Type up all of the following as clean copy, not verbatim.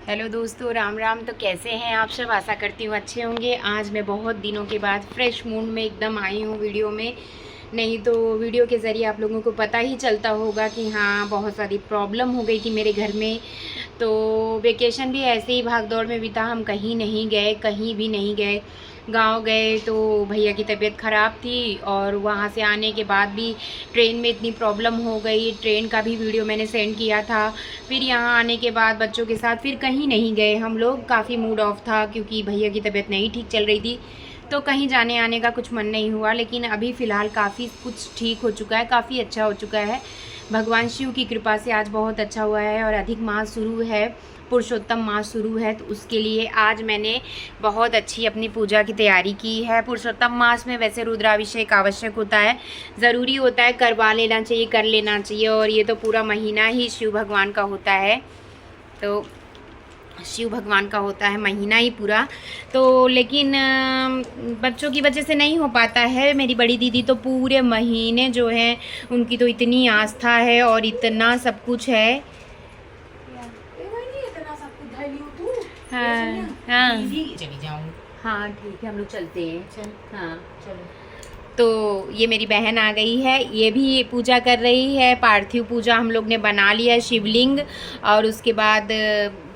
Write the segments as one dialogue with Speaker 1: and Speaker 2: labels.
Speaker 1: Hello दोस्तों, राम राम। तो कैसे हैं आप सब? आशा करती हूँ अच्छे होंगे। आज मैं बहुत दिनों के बाद फ्रेश मूड में एकदम आई हूँ वीडियो में। नहीं तो वीडियो के ज़रिए आप लोगों को पता ही चलता होगा कि हाँ, बहुत सारी प्रॉब्लम हो गई थी मेरे घर में। तो वेकेशन भी ऐसे ही भाग दौड़ में बीता। हम कहीं नहीं गए, कहीं भी नहीं गए। गांव गए तो भैया की तबीयत ख़राब थी और वहाँ से आने के बाद भी ट्रेन में इतनी प्रॉब्लम हो गई। ट्रेन का भी वीडियो मैंने सेंड किया था। फिर यहाँ आने के बाद बच्चों के साथ फिर कहीं नहीं गए हम लोग। काफ़ी मूड ऑफ था क्योंकि भैया की तबीयत नहीं ठीक चल रही थी, तो कहीं जाने आने का कुछ मन नहीं हुआ। लेकिन अभी फ़िलहाल काफ़ी कुछ ठीक हो चुका है, काफ़ी अच्छा हो चुका है। भगवान शिव की कृपा से आज बहुत अच्छा हुआ है। और अधिक मास शुरू है, पुरुषोत्तम मास शुरू है, तो उसके लिए आज मैंने बहुत अच्छी अपनी पूजा की तैयारी की है। पुरुषोत्तम मास में वैसे रुद्राभिषेक आवश्यक होता है, ज़रूरी होता है, करवा लेना चाहिए, कर लेना चाहिए। और ये तो पूरा महीना ही शिव भगवान का होता है, तो शिव भगवान का होता है महीना ही पूरा। तो लेकिन बच्चों की वजह से नहीं हो पाता है। मेरी बड़ी दीदी तो पूरे महीने जो है, उनकी तो इतनी आस्था है और इतना सब कुछ है। हाँ हाँ,
Speaker 2: चली जाऊँ।
Speaker 1: हाँ ठीक है, हम लोग चलते हैं।
Speaker 2: चल
Speaker 1: हाँ,
Speaker 2: चलो।
Speaker 1: तो ये मेरी बहन आ गई है, ये भी पूजा कर रही है। पार्थिव पूजा हम लोग ने बना लिया है, शिवलिंग। और उसके बाद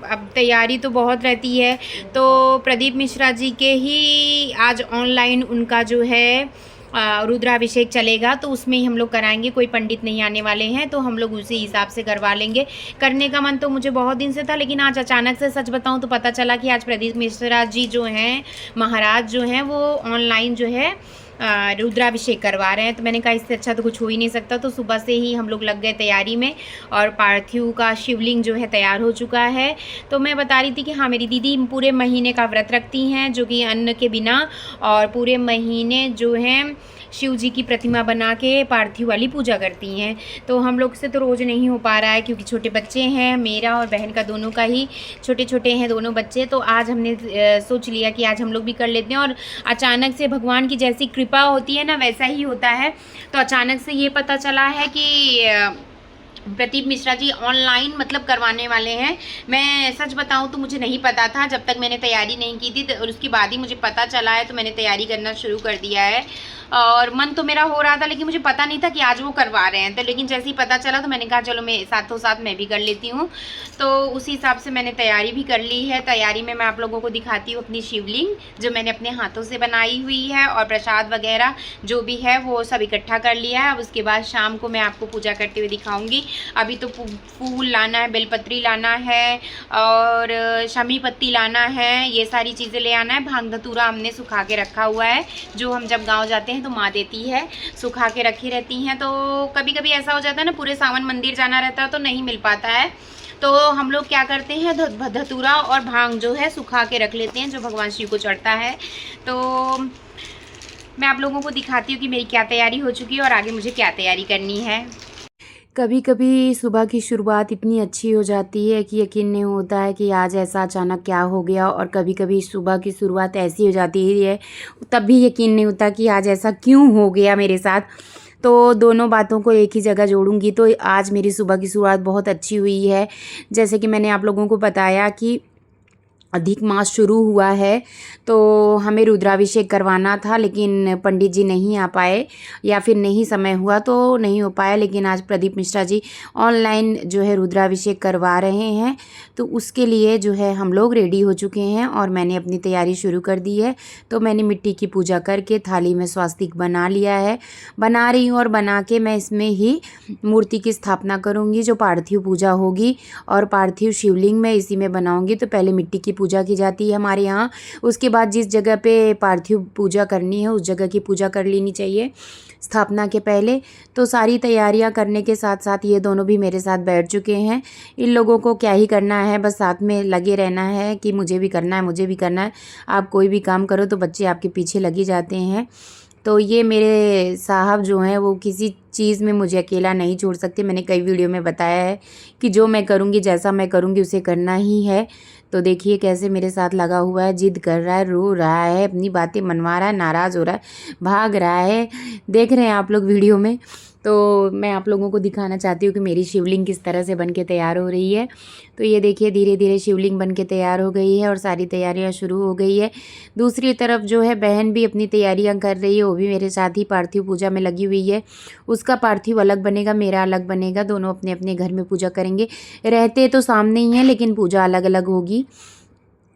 Speaker 1: अब तैयारी तो बहुत रहती है। तो प्रदीप मिश्रा जी के ही आज ऑनलाइन उनका जो है रुद्राभिषेक चलेगा, तो उसमें ही हम लोग कराएंगे। कोई पंडित नहीं आने वाले हैं, तो हम लोग उसी हिसाब से करवा लेंगे। करने का मन तो मुझे बहुत दिन से था, लेकिन आज अचानक से, सच बताऊं तो पता चला कि आज प्रदीप मिश्रा जी जो हैं, महाराज जो हैं, वो ऑनलाइन जो है रुद्राभिषेक करवा रहे हैं। तो मैंने कहा इससे अच्छा तो कुछ हो ही नहीं सकता। तो सुबह से ही हम लोग लग गए तैयारी में और पार्थिव का शिवलिंग जो है तैयार हो चुका है। तो मैं बता रही थी कि हाँ, मेरी दीदी पूरे महीने का व्रत रखती हैं, जो कि अन्न के बिना, और पूरे महीने जो हैं शिव जी की प्रतिमा बना के पार्थिव वाली पूजा करती हैं। तो हम लोग से तो रोज़ नहीं हो पा रहा है क्योंकि छोटे बच्चे हैं, मेरा और बहन का दोनों का ही छोटे छोटे हैं दोनों बच्चे। तो आज हमने सोच लिया कि आज हम लोग भी कर लेते हैं। और अचानक से भगवान की जैसी कृपा होती है ना, वैसा ही होता है। तो अचानक से ये पता चला है कि प्रदीप मिश्रा जी ऑनलाइन मतलब करवाने वाले हैं। मैं सच बताऊं तो मुझे नहीं पता था, जब तक मैंने तैयारी नहीं की थी। और उसके बाद ही मुझे पता चला है, तो मैंने तैयारी करना शुरू कर दिया है। और मन तो मेरा हो रहा था, लेकिन मुझे पता नहीं था कि आज वो करवा रहे हैं। तो लेकिन जैसे ही पता चला तो मैंने कहा चलो मैं साथों साथ मैं भी कर लेती हूँ। तो उसी हिसाब से मैंने तैयारी भी कर ली है। तैयारी में मैं आप लोगों को दिखाती हूँ अपनी शिवलिंग, जो मैंने अपने हाथों से बनाई हुई है, और प्रसाद वगैरह जो भी है वो सब इकट्ठा कर लिया है। अब उसके बाद शाम को मैं आपको पूजा करते हुए दिखाऊंगी। अभी तो फूल लाना है, बेलपत्री लाना है, और शमी पत्ती लाना है, ये सारी चीज़ें ले आना है। भांग धतूरा हमने सुखा के रखा हुआ है, जो हम जब गांव जाते हैं तो माँ देती है, सुखा के रखी रहती हैं। तो कभी कभी ऐसा हो जाता है ना, पूरे सावन मंदिर जाना रहता है तो नहीं मिल पाता है। तो हम लोग क्या करते हैं, धतूरा और भांग जो है सुखा के रख लेते हैं, जो भगवान शिव को चढ़ता है। तो मैं आप लोगों को दिखाती हूँ कि मेरी क्या तैयारी हो चुकी है और आगे मुझे क्या तैयारी करनी है। कभी कभी सुबह की शुरुआत इतनी अच्छी हो जाती है कि यकीन नहीं होता है कि आज ऐसा अचानक क्या हो गया। और कभी कभी सुबह की शुरुआत ऐसी हो जाती है, तब भी यकीन नहीं होता कि आज ऐसा क्यों हो गया मेरे साथ। तो दोनों बातों को एक ही जगह जोड़ूंगी तो आज मेरी सुबह की शुरुआत बहुत अच्छी हुई है। जैसे कि मैंने आप लोगों को बताया कि अधिक मास शुरू हुआ है, तो हमें रुद्राभिषेक करवाना था, लेकिन पंडित जी नहीं आ पाए, या फिर नहीं समय हुआ तो नहीं हो पाया। लेकिन आज प्रदीप मिश्रा जी ऑनलाइन जो है रुद्राभिषेक करवा रहे हैं, तो उसके लिए जो है हम लोग रेडी हो चुके हैं और मैंने अपनी तैयारी शुरू कर दी है। तो मैंने मिट्टी की पूजा करके थाली में स्वास्तिक बना लिया है, बना रही हूँ। और बना के मैं इसमें ही मूर्ति की स्थापना करूँगी, जो पार्थिव पूजा होगी। और पार्थिव शिवलिंग मैं इसी में बनाऊँगी। तो पहले मिट्टी की पूजा की जाती है हमारे यहाँ, उसके बाद जिस जगह पे पार्थिव पूजा करनी है उस जगह की पूजा कर लेनी चाहिए स्थापना के पहले। तो सारी तैयारियां करने के साथ साथ ये दोनों भी मेरे साथ बैठ चुके हैं। इन लोगों को क्या ही करना है, बस साथ में लगे रहना है कि मुझे भी करना है, मुझे भी करना है। आप कोई भी काम करो तो बच्चे आपके पीछे लगे जाते हैं। तो ये मेरे साहब जो हैं वो किसी चीज़ में मुझे अकेला नहीं छोड़ सकते। मैंने कई वीडियो में बताया है कि जो मैं करूँगी, जैसा मैं करूँगी उसे करना ही है। तो देखिए कैसे मेरे साथ लगा हुआ है, जिद कर रहा है, रो रहा है, अपनी बातें मनवा रहा है, नाराज़ हो रहा है, भाग रहा है। देख रहे हैं आप लोग वीडियो में। तो मैं आप लोगों को दिखाना चाहती हूँ कि मेरी शिवलिंग किस तरह से बन के तैयार हो रही है। तो ये देखिए धीरे धीरे शिवलिंग बन के तैयार हो गई है और सारी तैयारियाँ शुरू हो गई है। दूसरी तरफ जो है बहन भी अपनी तैयारियाँ कर रही है, वो भी मेरे साथ ही पार्थिव पूजा में लगी हुई है। उसका पार्थिव अलग बनेगा, मेरा अलग बनेगा, दोनों अपने अपने घर में पूजा करेंगे। रहते तो सामने ही हैं लेकिन पूजा अलग अलग होगी।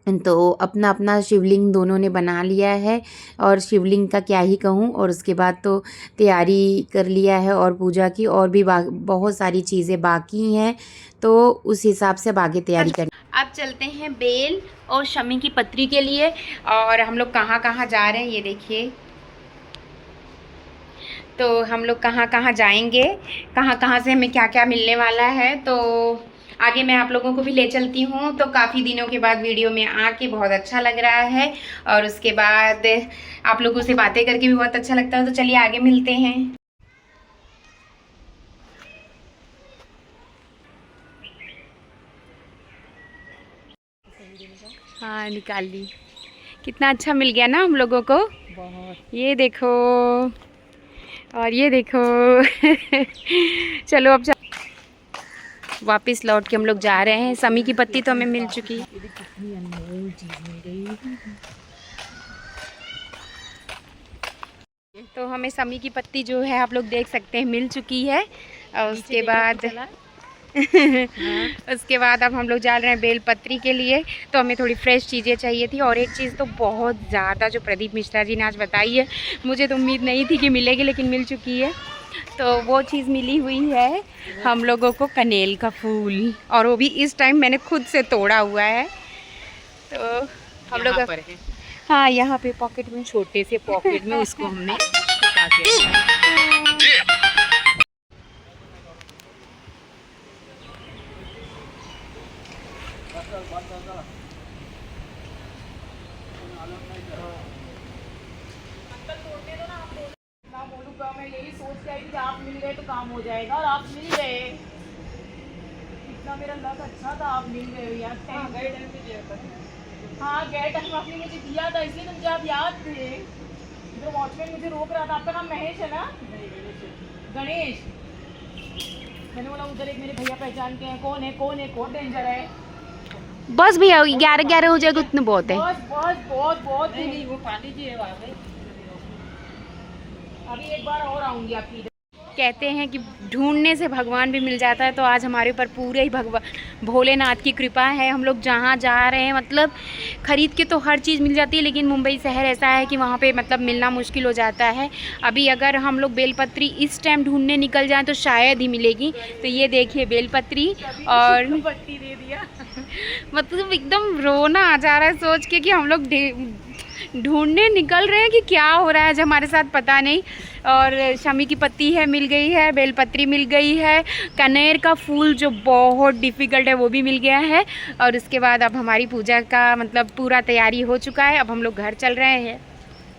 Speaker 1: तो अपना अपना शिवलिंग दोनों ने बना लिया है और शिवलिंग का क्या ही कहूँ। और उसके बाद तो तैयारी कर लिया है और पूजा की और भी बहुत सारी चीज़ें बाकी हैं, तो उस हिसाब से आगे तैयारी करें। अब चलते हैं बेल और शमी की पत्री के लिए। और हम लोग कहाँ कहाँ जा रहे हैं ये देखिए। तो हम लोग कहाँ कहाँ जाएंगे, कहाँ कहाँ से हमें क्या क्या मिलने वाला है, तो आगे मैं आप लोगों को भी ले चलती हूँ। तो काफ़ी दिनों के बाद वीडियो में आके बहुत अच्छा लग रहा है और उसके बाद आप लोगों से बातें करके भी बहुत अच्छा लगता है। तो चलिए आगे मिलते हैं। हाँ निकाल ली, कितना अच्छा मिल गया ना हम लोगों को। बहुत। ये देखो और ये देखो चलो अब वापस लौट के हम लोग जा रहे हैं। शमी की पत्ती तो हमें मिल चुकी है। कितनी अनमोल चीज मिल गई। तो हमें शमी की पत्ती जो है आप लोग देख सकते हैं मिल चुकी है। और उसके बाद उसके बाद अब हम लोग जा रहे हैं बेलपत्री के लिए। तो हमें थोड़ी फ्रेश चीज़ें चाहिए थी और एक चीज़ तो बहुत ज़्यादा जो प्रदीप मिश्रा जी ने आज बताई है, मुझे तो उम्मीद नहीं थी कि मिलेगी लेकिन मिल चुकी है। तो वो चीज़ मिली हुई है हम लोगों को, कनेल का फूल, और वो भी इस टाइम मैंने खुद से तोड़ा हुआ है। तो हम लोग हाँ यहाँ पे पॉकेट में, छोटे से पॉकेट में उसको हमने छुपा के मैं यही सोच के आई थी कि आप मिल गए तो काम हो जाएगा, और आप मिल गए। इतना मेरा लक अच्छा था, आप मिल गए यार। हाँ गए टाइम पे दिया था। हाँ गए टाइम आपने मुझे दिया था, इसलिए तो मुझे आप याद थे। जो वॉचमैन मुझे रोक रहा था, आपका नाम महेश है ना? गणेश। मैंने बोला उधर एक मेरे भैया पहचान के हैं। कौन है कौन है, कौन डेंजर है? बस भैया 11-11 हो जाएगा उतने बहुत है। बस बस बहुत बहुत नहीं, वो पानी जी है वहाँ पे। अभी एक बार और आऊँगी आपकी। कहते हैं कि ढूंढने से भगवान भी मिल जाता है, तो आज हमारे ऊपर पूरे ही भगवान भोलेनाथ की कृपा है। हम लोग जहाँ जा रहे हैं मतलब ख़रीद के तो हर चीज़ मिल जाती है, लेकिन मुंबई शहर ऐसा है कि वहाँ पे मतलब मिलना मुश्किल हो जाता है। अभी अगर हम लोग बेलपत्री इस टाइम ढूंढने निकल जाएं तो शायद ही मिलेगी। तो ये देखिए बेलपत्री और पत्ती दे दिया मतलब एकदम रोना आ जा रहा है सोच के कि हम लोग ढूंढने निकल रहे हैं कि क्या हो रहा है आज हमारे साथ पता नहीं। और शमी की पत्ती है मिल गई है, बेलपत्री मिल गई है, कनेर का फूल जो बहुत डिफ़िकल्ट है वो भी मिल गया है। और उसके बाद अब हमारी पूजा का मतलब पूरा तैयारी हो चुका है। अब हम लोग घर चल रहे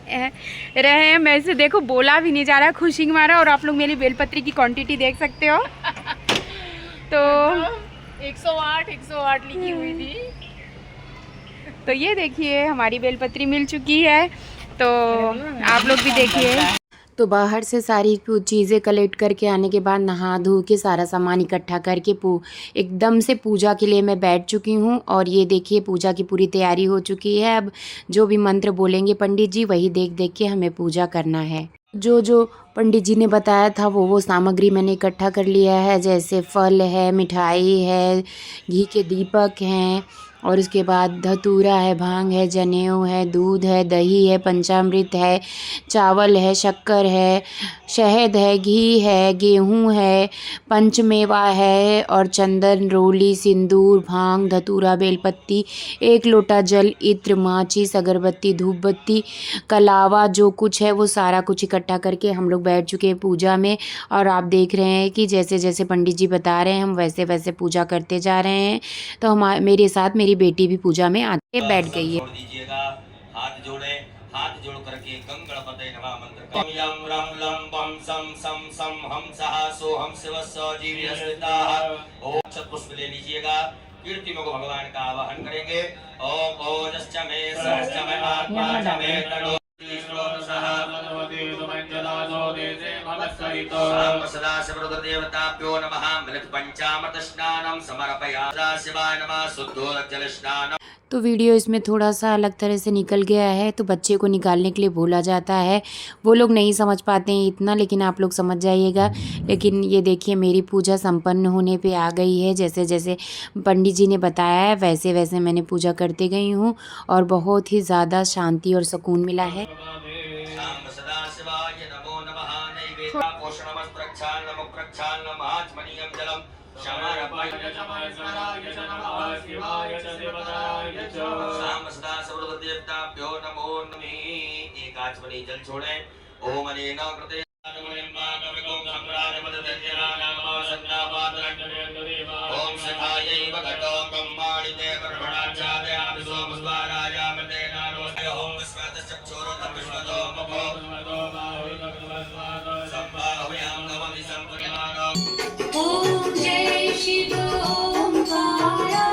Speaker 1: हैं मैं से देखो बोला भी नहीं जा रहा खुशी मारा। और आप लोग मेरी बेलपत्री की क्वांटिटी देख सकते हो तो 108 लिखी हुई थी। तो ये देखिए हमारी बेलपत्री मिल चुकी है, तो आप लोग भी देखिए। तो बाहर से सारी चीज़ें कलेक्ट करके आने के बाद नहा धो के सारा सामान इकट्ठा करके एकदम से पूजा के लिए मैं बैठ चुकी हूँ। और ये देखिए पूजा की पूरी तैयारी हो चुकी है। अब जो भी मंत्र बोलेंगे पंडित जी वही देख देख के हमें पूजा करना है। जो जो पंडित जी ने बताया था वो सामग्री मैंने इकट्ठा कर लिया है, जैसे फल है, मिठाई है, घी के दीपक हैं, और उसके बाद धतूरा है, भांग है, जनेऊ है, दूध है, दही है, पंचामृत है, चावल है, शक्कर है, शहद है, घी है, गेहूँ है, पंचमेवा है, और चंदन, रोली, सिंदूर, भांग, धतूरा, बेलपत्ती, 1 लोटा जल, इत्र, माचिस, अगरबत्ती, धूप बत्ती, कलावा, जो कुछ है वो सारा कुछ इकट्ठा करके हम लोग बैठ चुके हैं पूजा में। और आप देख रहे हैं कि जैसे जैसे पंडित जी बता रहे हैं हम वैसे वैसे पूजा करते जा रहे हैं। तो मेरे साथ मेरी बेटी भी पूजा में आके बैठ गई है।
Speaker 2: हाथ जोड़े, हाथ जोड़ करके गंग गणपतये नमः मंत्र का यम रम लम बम सम सम सम हम सहा सो हम शिवस्य जीवयस्मिताः। ओम पुष्प ले लीजिएगा। कीर्तिमुख भगवान का आवाहन करेंगे। ओम ओजश्च मे सहश्च मे आत्मा च मे तनो साम सदाशिवरुद्रदेवताभ्यो नमः मिलित पंचामृत स्नानं समर्पयामि सदाशिवाय नमः शुद्धोदकजल स्नानं।
Speaker 1: तो वीडियो इसमें थोड़ा सा अलग तरह से निकल गया है, तो बच्चे को निकालने के लिए बोला जाता है। वो लोग नहीं समझ पाते हैं इतना, लेकिन आप लोग समझ जाइएगा। लेकिन ये देखिए मेरी पूजा संपन्न होने पे आ गई है। जैसे जैसे पंडित जी ने बताया है वैसे वैसे मैंने पूजा करते गई हूँ और बहुत ही ज़्यादा शांति और सुकून मिला है।
Speaker 2: साम सदाशिवाय नमो नमः नैवेद्य पोषणमस्प्रक्षालनम प्रक्षालनम आचमनीयं जलम साम सदाशिवरुद्रदेवताभ्यो नमो नमः। एक आचमनी जल छोड़े। ओम अनेन कृते ओम सखायै भगतो ब्रह्माणि ते कर्मणाचार्यामि सोमस्वारायामतेनारोहय ओम विश्वतश्चक्षुरो विश्वतो ममो संभावयां नवमि संप्रमाणो।
Speaker 3: ओम जय शिव ओंकारा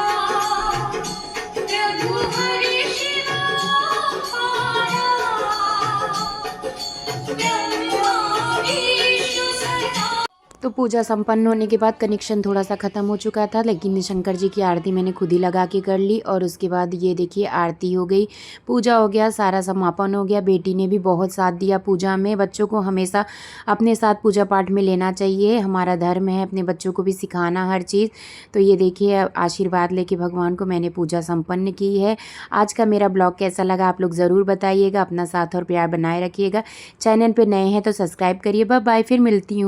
Speaker 3: प्रभु हरि शिव ओंकारा ब्रह्मा विष्णु सदा।
Speaker 1: तो पूजा संपन्न होने के बाद कनेक्शन थोड़ा सा ख़त्म हो चुका था, लेकिन शंकर जी की आरती मैंने खुद ही लगा के कर ली। और उसके बाद ये देखिए आरती हो गई, पूजा हो गया, सारा समापन हो गया। बेटी ने भी बहुत साथ दिया पूजा में। बच्चों को हमेशा अपने साथ पूजा पाठ में लेना चाहिए, हमारा धर्म है अपने बच्चों को भी सिखाना हर चीज़। तो ये देखिए आशीर्वाद लेके भगवान को मैंने पूजा संपन्न की है। आज का मेरा ब्लॉग कैसा लगा आप लोग ज़रूर बताइएगा। अपना साथ और प्यार बनाए रखिएगा। चैनल पर नए हैं तो सब्सक्राइब करिए। बाय बाय, फिर मिलती हूँ।